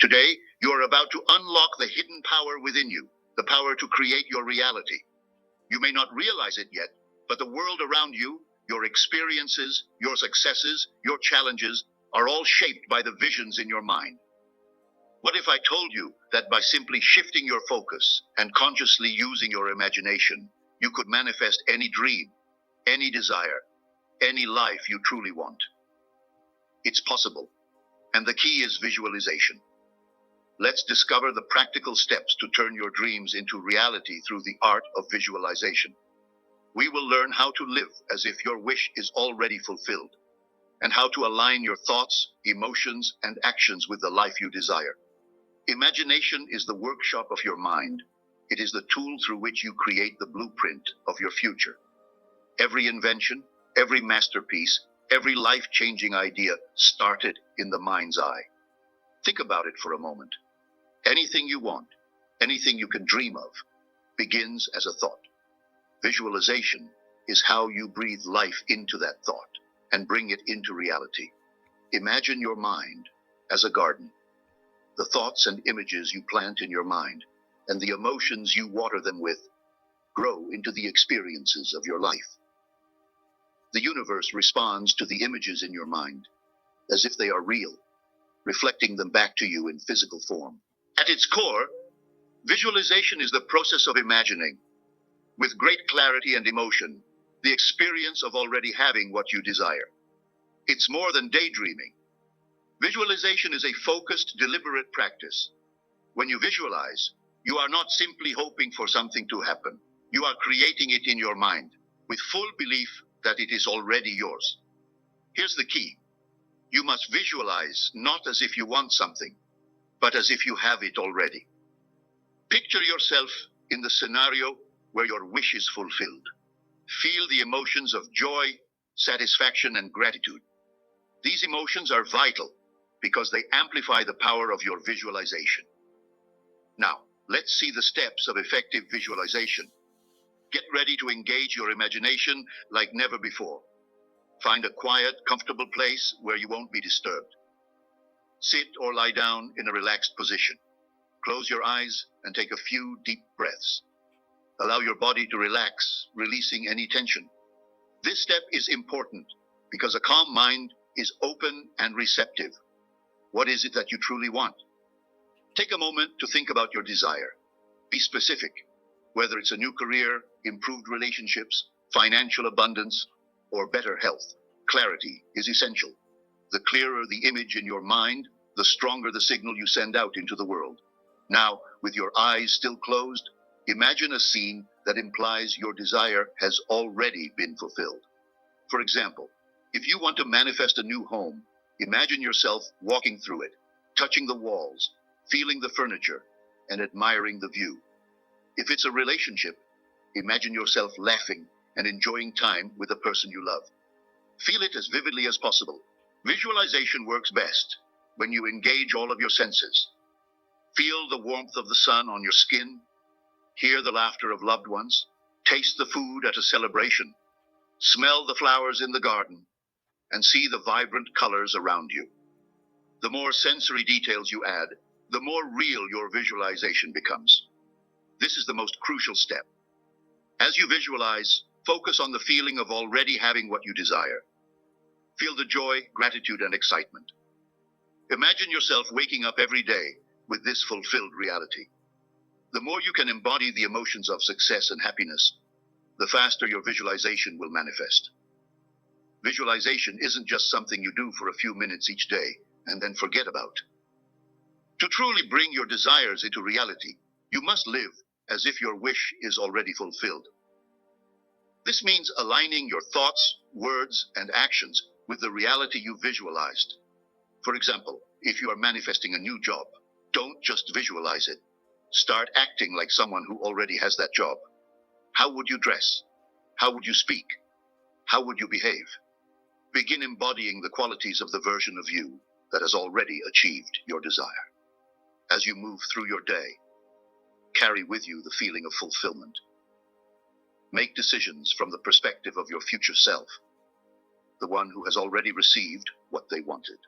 Today, you are about to unlock the hidden power within you, the power to create your reality. You may not realize it yet, but the world around you, your experiences, your successes, your challenges, are all shaped by the visions in your mind. What if I told you that by simply shifting your focus and consciously using your imagination, you could manifest any dream, any desire, any life you truly want? It's possible, and the key is visualization. Let's discover the practical steps to turn your dreams into reality through the art of visualization. We will learn how to live as if your wish is already fulfilled, and how to align your thoughts, emotions, and actions with the life you desire. Imagination is the workshop of your mind. It is the tool through which you create the blueprint of your future. Every invention, every masterpiece, every life-changing idea started in the mind's eye. Think about it for a moment. Anything you want, anything you can dream of, begins as a thought. Visualization is how you breathe life into that thought and bring it into reality. Imagine your mind as a garden. The thoughts and images you plant in your mind and the emotions you water them with grow into the experiences of your life. The universe responds to the images in your mind as if they are real, reflecting them back to you in physical form. At its core, visualization is the process of imagining, with great clarity and emotion, the experience of already having what you desire. It's more than daydreaming. Visualization is a focused, deliberate practice. When you visualize, you are not simply hoping for something to happen. You are creating it in your mind, with full belief that it is already yours. Here's the key. You must visualize not as if you want something, but as if you have it already. Picture yourself in the scenario where your wish is fulfilled. Feel the emotions of joy, satisfaction, and gratitude. These emotions are vital because they amplify the power of your visualization. Now, let's see the steps of effective visualization. Get ready to engage your imagination like never before. Find a quiet, comfortable place where you won't be disturbed. Sit or lie down in a relaxed position. Close your eyes and take a few deep breaths. Allow your body to relax, releasing any tension. This step is important because a calm mind is open and receptive. What is it that you truly want? Take a moment to think about your desire. Be specific, whether it's a new career, improved relationships, financial abundance, or better health. Clarity is essential. The clearer the image in your mind, the stronger the signal you send out into the world. Now, with your eyes still closed, imagine a scene that implies your desire has already been fulfilled. For example, if you want to manifest a new home, imagine yourself walking through it, touching the walls, feeling the furniture, and admiring the view. If it's a relationship, imagine yourself laughing and enjoying time with the person you love. Feel it as vividly as possible. Visualization works best when you engage all of your senses. Feel the warmth of the sun on your skin, hear the laughter of loved ones, taste the food at a celebration, smell the flowers in the garden, and see the vibrant colors around you. The more sensory details you add, the more real your visualization becomes. This is the most crucial step. As you visualize, focus on the feeling of already having what you desire. Feel the joy, gratitude, and excitement. Imagine yourself waking up every day with this fulfilled reality. The more you can embody the emotions of success and happiness, the faster your visualization will manifest. Visualization isn't just something you do for a few minutes each day and then forget about. To truly bring your desires into reality, you must live as if your wish is already fulfilled. This means aligning your thoughts, words, and actions with the reality you visualized. For example, if you are manifesting a new job, don't just visualize it. Start acting like someone who already has that job. How would you dress? How would you speak? How would you behave? Begin embodying the qualities of the version of you that has already achieved your desire. As you move through your day, carry with you the feeling of fulfillment. Make decisions from the perspective of your future self, the one who has already received what they wanted.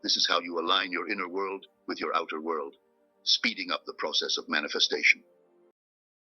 This is how you align your inner world with your outer world, speeding up the process of manifestation.